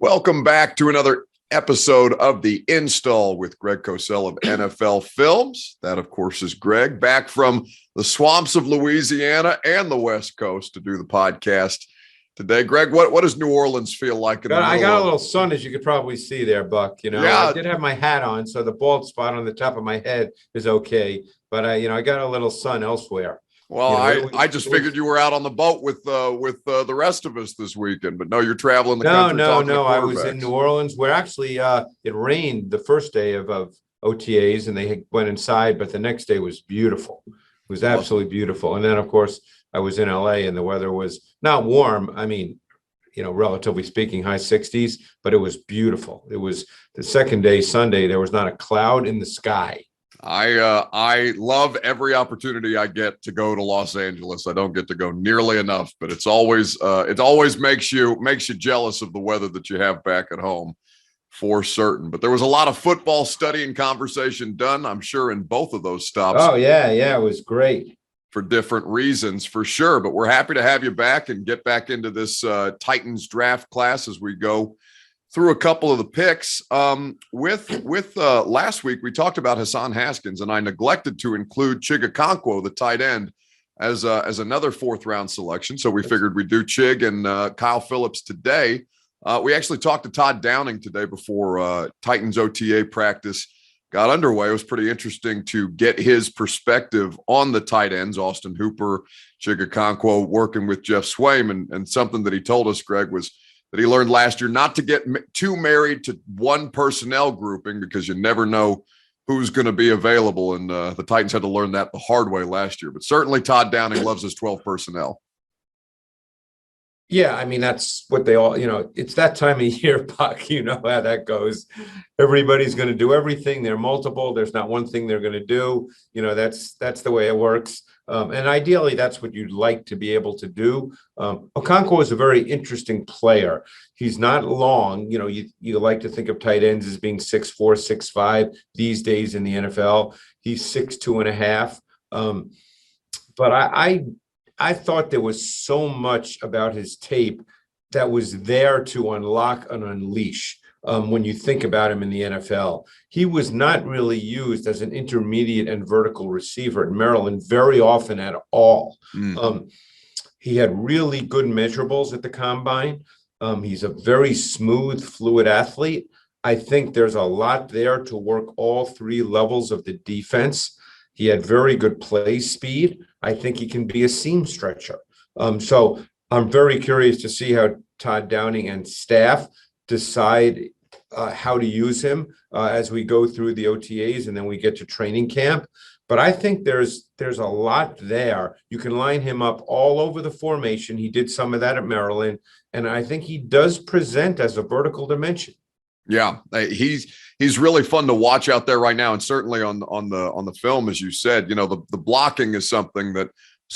Welcome back to another episode of The Install with Greg Cosell of NFL Films. That, of course, is Greg, back from the swamps of Louisiana and the West Coast to do the podcast today. Greg, what does New Orleans feel like? I got a little sun, as you could probably see there, Buck. Yeah. I did have my hat on, so the bald spot on the top of my head is okay. But I got a little sun elsewhere. Well, I just figured you were out on the boat with the rest of us this weekend, but no, you're traveling the country. No. I was in New Orleans, where actually it rained the first day of OTAs, and they went inside, but the next day was beautiful. It was absolutely beautiful. And then, of course, I was in LA, and the weather was not warm. I mean, relatively speaking, high 60s, but it was beautiful. It was the second day, Sunday. There was not a cloud in the sky. I love every opportunity I get to go to Los Angeles. I don't get to go nearly enough, but it always makes you jealous of the weather that you have back at home, for certain. But there was a lot of football study and conversation done, I'm sure, in both of those stops. Oh yeah, it was great for different reasons, for sure. But we're happy to have you back and get back into this Titans draft class as we go through a couple of the picks. With last week, we talked about Hassan Haskins, and I neglected to include Chig Okonkwo, the tight end, as another fourth-round selection. So we figured we'd do Chig and Kyle Phillips today. We actually talked to Todd Downing today before Titans OTA practice got underway. It was pretty interesting to get his perspective on the tight ends, Austin Hooper, Chig Okonkwo, working with Jeff Swaim, and something that he told us, Greg, was that he learned last year not to get too married to one personnel grouping, because you never know who's going to be available. And the Titans had to learn that the hard way last year. But certainly Todd Downing loves his 12 personnel. Yeah, I mean, that's what they all, it's that time of year, Buck. You know how that goes. Everybody's going to do everything. They're multiple. There's not one thing they're going to do. That's the way it works. And ideally, that's what you'd like to be able to do. Okonkwo is a very interesting player. He's not long. You like to think of tight ends as being 6'4", 6'5" these days in the NFL. He's 6'2.5". But I thought there was so much about his tape that was there to unlock and unleash. When you think about him in the NFL, he was not really used as an intermediate and vertical receiver at Maryland very often at all. He had really good measurables at the combine. He's a very smooth, fluid athlete. I think there's a lot there to work all three levels of the defense. He had very good play speed. I think he can be a seam stretcher. So I'm very curious to see how Todd Downing and staff decide how to use him as we go through the OTAs and then we get to training camp. But I think there's a lot there. You can line him up all over the formation. He did some of that at Maryland, and I think he does present as a vertical dimension. Yeah, he's really fun to watch out there right now, and certainly on the film, as you said, the blocking is something that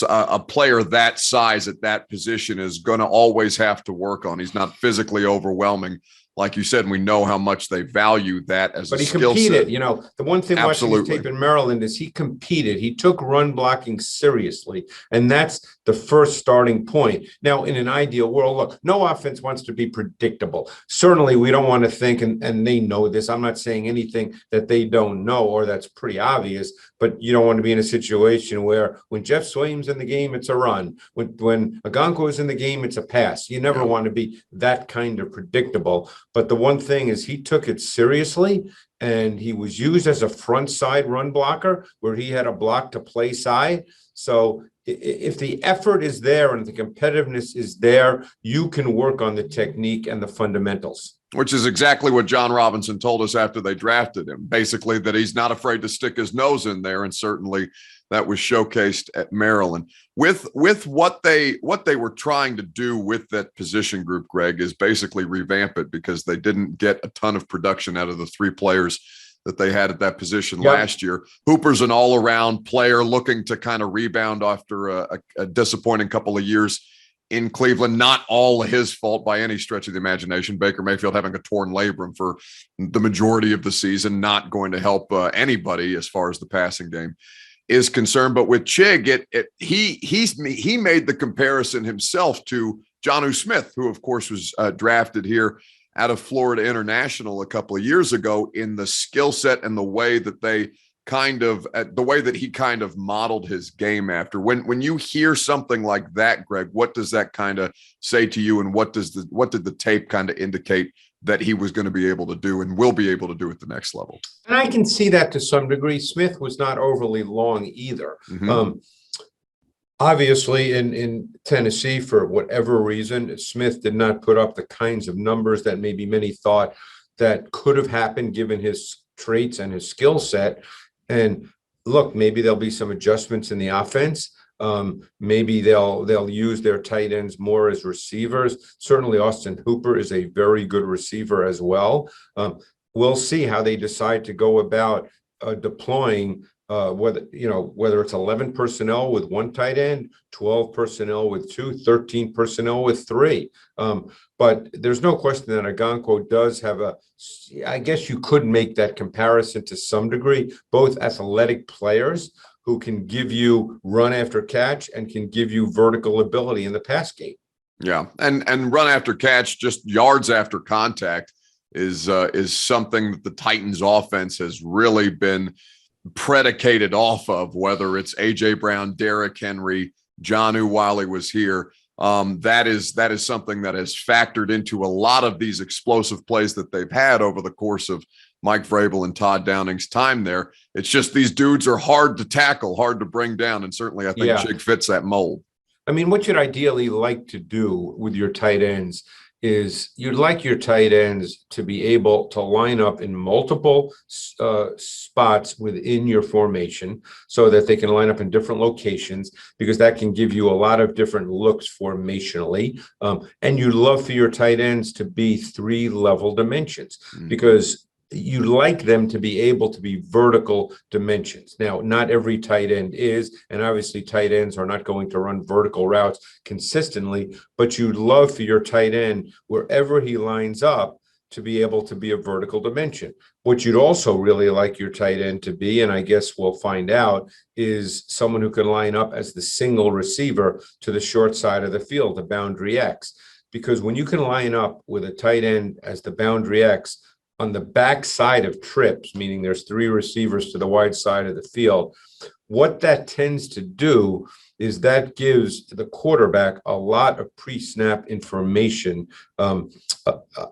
a player that size at that position is going to always have to work on. He's not physically overwhelming, like you said, and we know how much they value that as a skill set. But he competed. The one thing watching his tape in Maryland is he competed. He took run blocking seriously, and that's the first starting point. Now, in an ideal world, look, no offense wants to be predictable. Certainly, we don't want to think, and they know this. I'm not saying anything that they don't know or that's pretty obvious, but you don't want to be in a situation where when Jeff Swaim's in the game, it's a run. When Okonkwo is in the game, it's a pass. You never want to be that kind of predictable. But the one thing is he took it seriously, and he was used as a front side run blocker where he had a block to play side. So if the effort is there and the competitiveness is there, you can work on the technique and the fundamentals. Which is exactly what John Robinson told us after they drafted him, basically that he's not afraid to stick his nose in there, and certainly that was showcased at Maryland. With what they were trying to do with that position group, Greg, is basically revamp it, because they didn't get a ton of production out of the three players that they had at that position last year. Hooper's an all-around player looking to kind of rebound after a disappointing couple of years in Cleveland. Not all his fault by any stretch of the imagination. Baker Mayfield having a torn labrum for the majority of the season, not going to help anybody as far as the passing game is concerned. But with Chig, he made the comparison himself to Jonnu Smith, who of course was drafted here out of Florida International a couple of years ago in the skill set and the way that he kind of modeled his game after. When you hear something like that, Greg, what does that kind of say to you, and what did the tape kind of indicate that he was going to be able to do and will be able to do at the next level? And I can see that to some degree. Smith was not overly long either. Obviously, in Tennessee, for whatever reason, Smith did not put up the kinds of numbers that maybe many thought that could have happened given his traits and his skill set. And look, maybe there'll be some adjustments in the offense. Maybe they'll use their tight ends more as receivers. Certainly, Austin Hooper is a very good receiver as well. We'll see how they decide to go about deploying. Whether it's 11 personnel with one tight end, 12 personnel with two, 13 personnel with three. But there's no question that Okonkwo does have I guess you could make that comparison to some degree, both athletic players who can give you run after catch and can give you vertical ability in the pass game. Yeah. And run after catch, just yards after contact is something that the Titans offense has really been predicated off of, whether it's AJ Brown, Derrick Henry, Jonnu while he was here. That is something that has factored into a lot of these explosive plays that they've had over the course of Mike Vrabel and Todd Downing's time there. It's just these dudes are hard to tackle, hard to bring down, and certainly I think Chig fits that mold. I mean, what you'd ideally like to do with your tight ends is you'd like your tight ends to be able to line up in multiple spots within your formation so that they can line up in different locations, because that can give you a lot of different looks formationally. And you'd love for your tight ends to be 3-level dimensions, because you like them to be able to be vertical dimensions. Now, not every tight end is, and obviously tight ends are not going to run vertical routes consistently, but you'd love for your tight end, wherever he lines up, to be able to be a vertical dimension. What you'd also really like your tight end to be, and I guess we'll find out, is someone who can line up as the single receiver to the short side of the field, the boundary X. Because when you can line up with a tight end as the boundary X, on the back side of trips, meaning there's 3 receivers to the wide side of the field, what that tends to do is that gives the quarterback a lot of pre-snap information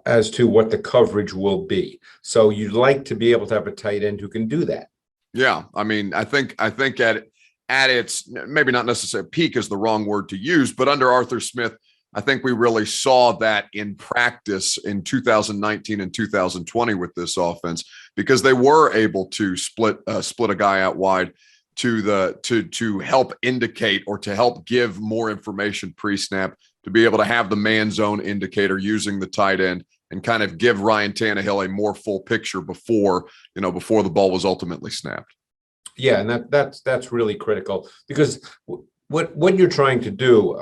as to what the coverage will be. So you'd like to be able to have a tight end who can do that. Yeah, I mean, I think at its, maybe not necessarily peak is the wrong word to use, but under Arthur Smith, I think we really saw that in practice in 2019 and 2020 with this offense, because they were able to split a guy out wide to help indicate or to help give more information pre-snap, to be able to have the man zone indicator using the tight end and kind of give Ryan Tannehill a more full picture before the ball was ultimately snapped. Yeah, and that's really critical, because what you're trying to do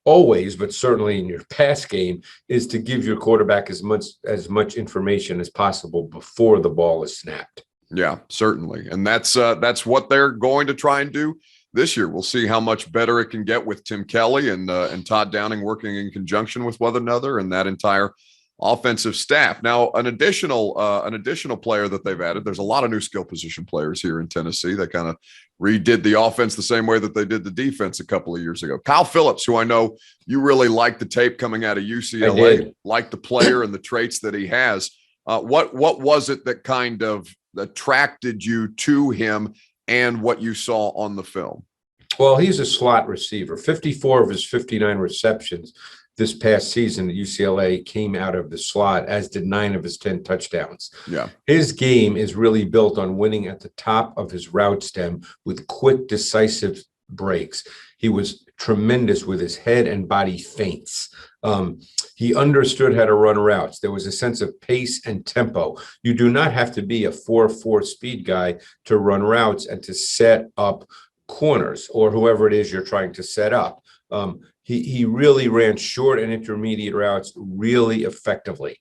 always, but certainly in your pass game, is to give your quarterback as much information as possible before the ball is snapped. Yeah, certainly. And that's what they're going to try and do this year. We'll see how much better it can get with Tim Kelly and Todd Downing working in conjunction with one another and that entire offensive staff. Now, an additional player that they've added, there's a lot of new skill position players here in Tennessee that kind of redid the offense the same way that they did the defense a couple of years ago. Kyle Phillips, who I know you really like the tape coming out of UCLA, like the player and the traits that he has. What was it that kind of attracted you to him and what you saw on the film? Well, he's a slot receiver. 54 of his 59 receptions this past season at UCLA came out of the slot, as did 9 of his 10 touchdowns. Yeah. His game is really built on winning at the top of his route stem with quick, decisive breaks. He was tremendous with his head and body feints. He understood how to run routes. There was a sense of pace and tempo. You do not have to be a 4.4 speed guy to run routes and to set up corners or whoever it is you're trying to set up. He really ran short and intermediate routes really effectively.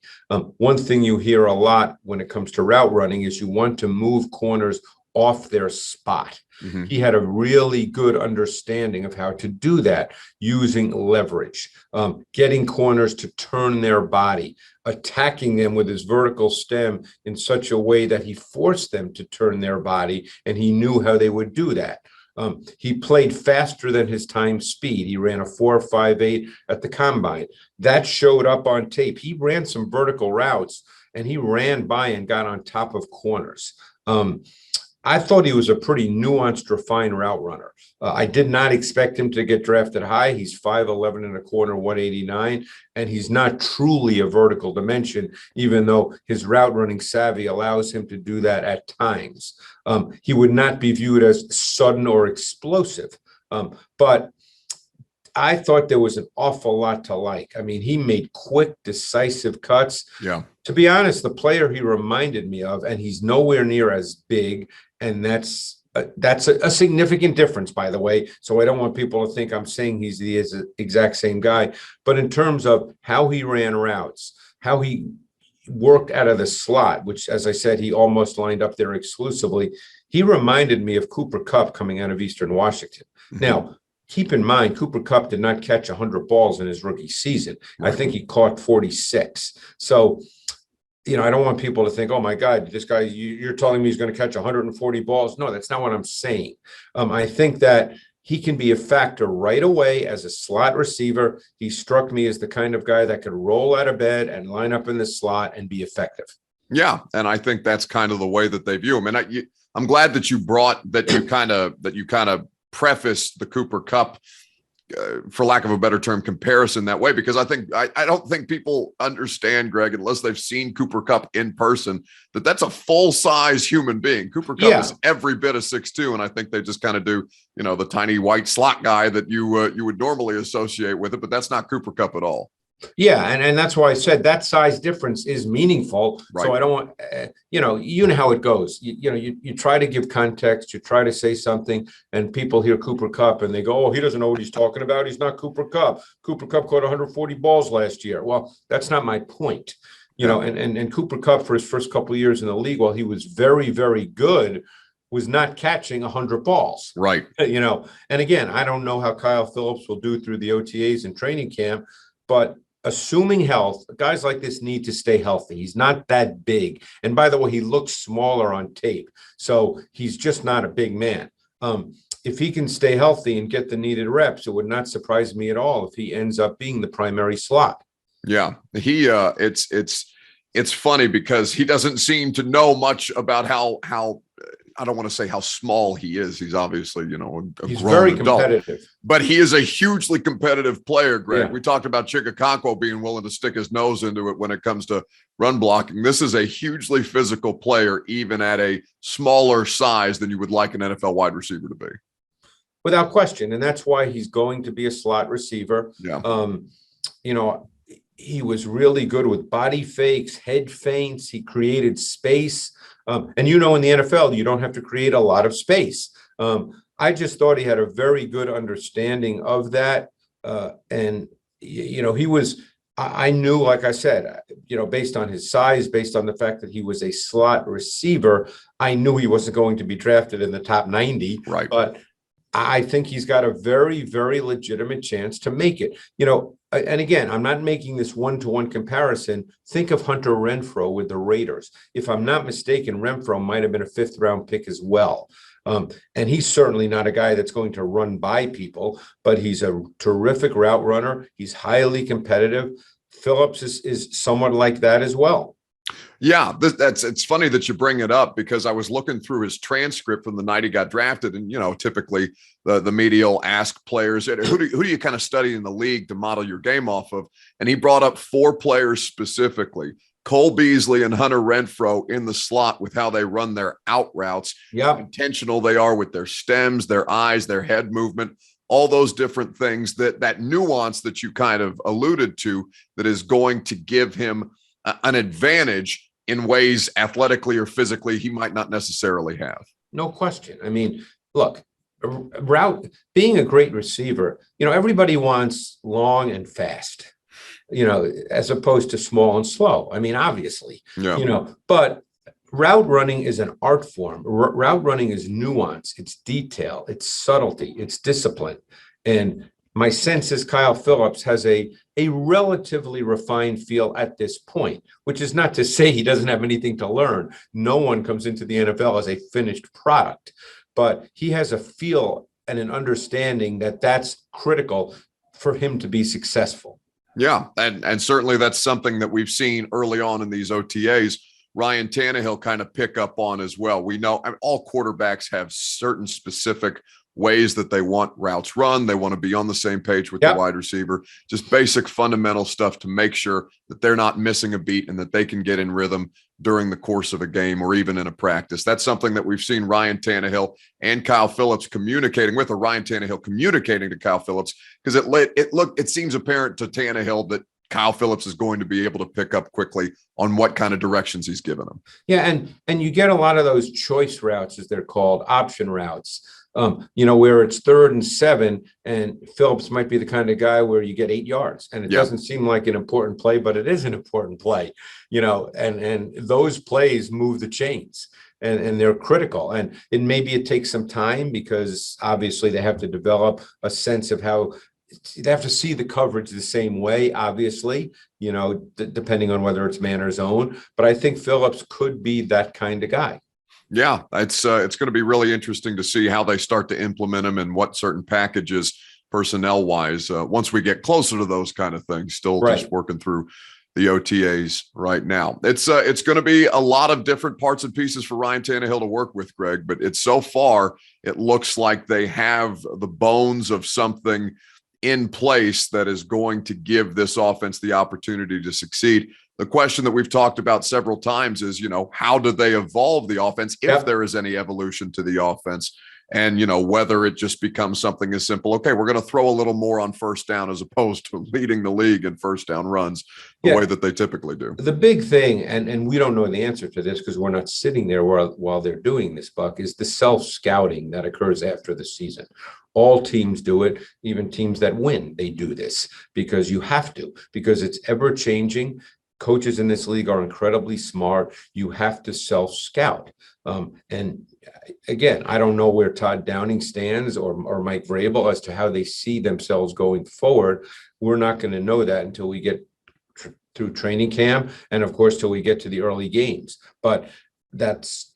One thing you hear a lot when it comes to route running is you want to move corners off their spot. Mm-hmm. He had a really good understanding of how to do that using leverage, getting corners to turn their body, attacking them with his vertical stem in such a way that he forced them to turn their body, and he knew how they would do that. He played faster than his time speed. He ran a 4.58 at the combine. That showed up on tape. He ran some vertical routes, and he ran by and got on top of corners. I thought he was a pretty nuanced, refined route runner. I did not expect him to get drafted high. He's 5'11 and a quarter, 189, and he's not truly a vertical dimension, even though his route running savvy allows him to do that at times. He would not be viewed as sudden or explosive, but I thought there was an awful lot to like. I mean, he made quick, decisive cuts. Yeah. To be honest, the player he reminded me of, and he's nowhere near as big, and that's a significant difference, by the way. So I don't want people to think I'm saying he's the exact same guy. But in terms of how he ran routes, how he worked out of the slot, which, as I said, he almost lined up there exclusively, he reminded me of Cooper Kupp coming out of Eastern Washington. Mm-hmm. Now, keep in mind, Cooper Kupp did not catch 100 balls in his rookie season. Right. I think he caught 46. So, I don't want people to think, oh my God, this guy, you're telling me he's going to catch 140 balls. No, that's not what I'm saying. I think that he can be a factor right away as a slot receiver. He struck me as the kind of guy that could roll out of bed and line up in the slot and be effective. Yeah. And I think that's kind of the way that they view him. And I'm glad that you kind of prefaced the Cooper Kupp, for lack of a better term, comparison that way, because I don't think people understand, Greg, unless they've seen Cooper Kupp in person, that's a full-size human being. Cooper Kupp is every bit of 6'2", and I think they just kind of do, the tiny white slot guy that you would normally associate with it, but that's not Cooper Kupp at all. Yeah, and that's why I said that size difference is meaningful. Right. So I don't want, you know how it goes. You try to give context, you try to say something, and people hear Cooper Kupp and they go, oh, he doesn't know what he's talking about. He's not Cooper Kupp. Cooper Kupp caught 140 balls last year. Well, that's not my point. And Cooper Kupp, for his first couple of years in the league, while he was very, very good, was not catching 100 balls. Right. And again, I don't know how Kyle Phillips will do through the OTAs and training camp, but assuming health, guys like this need to stay healthy. He's not that big. And by the way, he looks smaller on tape. So he's just not a big man. If he can stay healthy and get the needed reps, it would not surprise me at all if he ends up being the primary slot. Yeah. It's funny because he doesn't seem to know much about how I don't want to say how small he is. He's obviously, he's very competitive, adult, but he is a hugely competitive player, Greg. Yeah. We talked about Chig Okonkwo being willing to stick his nose into it when it comes to run blocking. This is a hugely physical player, even at a smaller size than you would like an NFL wide receiver to be. Without question. And that's why he's going to be a slot receiver. Yeah. He was really good with body fakes, head feints. He created space. And in the NFL, you don't have to create a lot of space. I just thought he had a very good understanding of that. I knew, like I said, based on his size, based on the fact that he was a slot receiver, I knew he wasn't going to be drafted in the top 90. Right. But I think he's got a very, very legitimate chance to make it. And again, I'm not making this one-to-one comparison. Think of Hunter Renfrow with the Raiders. If I'm not mistaken, Renfrow might have been a fifth-round pick as well. And he's certainly not a guy that's going to run by people, but he's a terrific route runner. He's highly competitive. Phillips is somewhat like that as well. Yeah, it's funny that you bring it up because I was looking through his transcript from the night he got drafted, and typically the media will ask players, who do you kind of study in the league to model your game off of? And he brought up 4 players specifically: Cole Beasley and Hunter Renfrow in the slot with how they run their out routes, how intentional they are with their stems, their eyes, their head movement, all those different things, that nuance that you kind of alluded to that is going to give him an advantage in ways athletically or physically he might not necessarily have. No question. I mean, look, being a great receiver, everybody wants long and fast, as opposed to small and slow. I mean, obviously, but route running is an art form. Route running is nuance, it's detail, it's subtlety, it's discipline. And my sense is Kyle Phillips has a relatively refined feel at this point, which is not to say he doesn't have anything to learn. No one comes into the NFL as a finished product, but he has a feel and an understanding that that's critical for him to be successful. Yeah, and certainly that's something that we've seen early on in these OTAs. Ryan Tannehill kind of pick up on as well. We know, I mean, all quarterbacks have certain specific ways that they want routes run. They want to be on the same page with the wide receiver, just basic fundamental stuff to make sure that they're not missing a beat and that they can get in rhythm during the course of a game or even in a practice. That's something that we've seen Ryan Tannehill and Kyle Phillips communicating with, or Ryan Tannehill communicating to Kyle Phillips, because it seems apparent to Tannehill that Kyle Phillips is going to be able to pick up quickly on what kind of directions he's given him. Yeah, and you get a lot of those choice routes, as they're called, option routes. Where it's 3rd and 7, and Phillips might be the kind of guy where you get 8 yards, and it doesn't seem like an important play, but it is an important play. And those plays move the chains, and they're critical. And maybe it takes some time because obviously they have to develop a sense of how. They have to see the coverage the same way, obviously, depending on whether it's man or zone. But I think Phillips could be that kind of guy. Yeah, it's going to be really interesting to see how they start to implement them and what certain packages personnel wise, once we get closer to those kind of things. Still just working through the OTAs right now. It's going to be a lot of different parts and pieces for Ryan Tannehill to work with, Greg, but it's so far, it looks like they have the bones of something in place that is going to give this offense the opportunity to succeed. The question that we've talked about several times is, how do they evolve the offense if there is any evolution to the offense? And, whether it just becomes something as simple, okay, we're going to throw a little more on first down as opposed to leading the league in first down runs the way that they typically do. The big thing, and we don't know the answer to this because we're not sitting there while they're doing this, Buck, is the self-scouting that occurs after the season. All teams do it, even teams that win, they do this because you have to, because it's ever changing. Coaches in this league are incredibly smart. You have to self-scout. And again, I don't know where Todd Downing stands or Mike Vrabel as to how they see themselves going forward. We're not going to know that until we get through training camp and, of course, till we get to the early games. But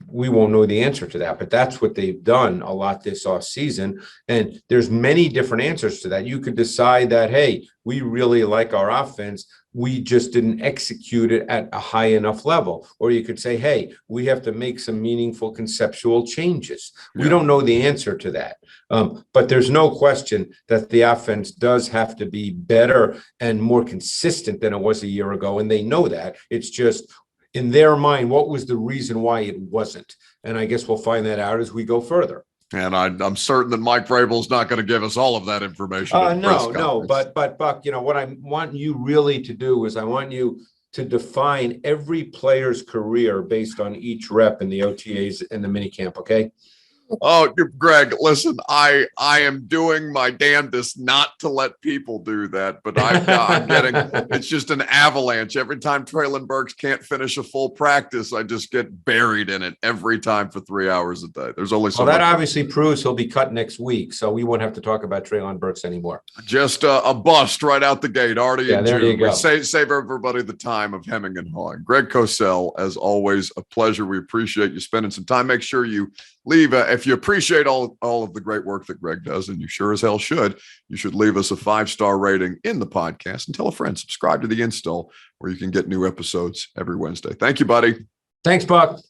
we won't know the answer to that, but that's what they've done a lot this off season. And there's many different answers to that. You could decide that, hey, we really like our offense. We just didn't execute it at a high enough level. Or you could say, hey, we have to make some meaningful conceptual changes. We don't know the answer to that. But there's no question that the offense does have to be better and more consistent than it was a year ago. And they know that. It's just, in their mind, what was the reason why it wasn't? And I guess we'll find that out as we go further. And I'm certain that Mike Vrabel is not going to give us all of that information. No. But Buck, what I want you really to do is I want you to define every player's career based on each rep in the OTAs and the minicamp. Okay. Oh, Greg, listen, I am doing my damnedest not to let people do that, but I'm getting, it's just an avalanche. Every time Treylon Burks can't finish a full practice, I just get buried in it every time for 3 hours a day. There's only so much. That obviously proves he'll be cut next week, so we won't have to talk about Treylon Burks anymore. Just a bust right out the gate, already in there June. You go. Save everybody the time of hemming and hawing. Greg Cosell, as always, a pleasure. We appreciate you spending some time. Make sure you leave if you appreciate all of the great work that Greg does, and you sure as hell should, you should leave us a 5-star rating in the podcast and tell a friend. Subscribe to The Install, where you can get new episodes every Wednesday. Thank you, buddy. Thanks, Buck.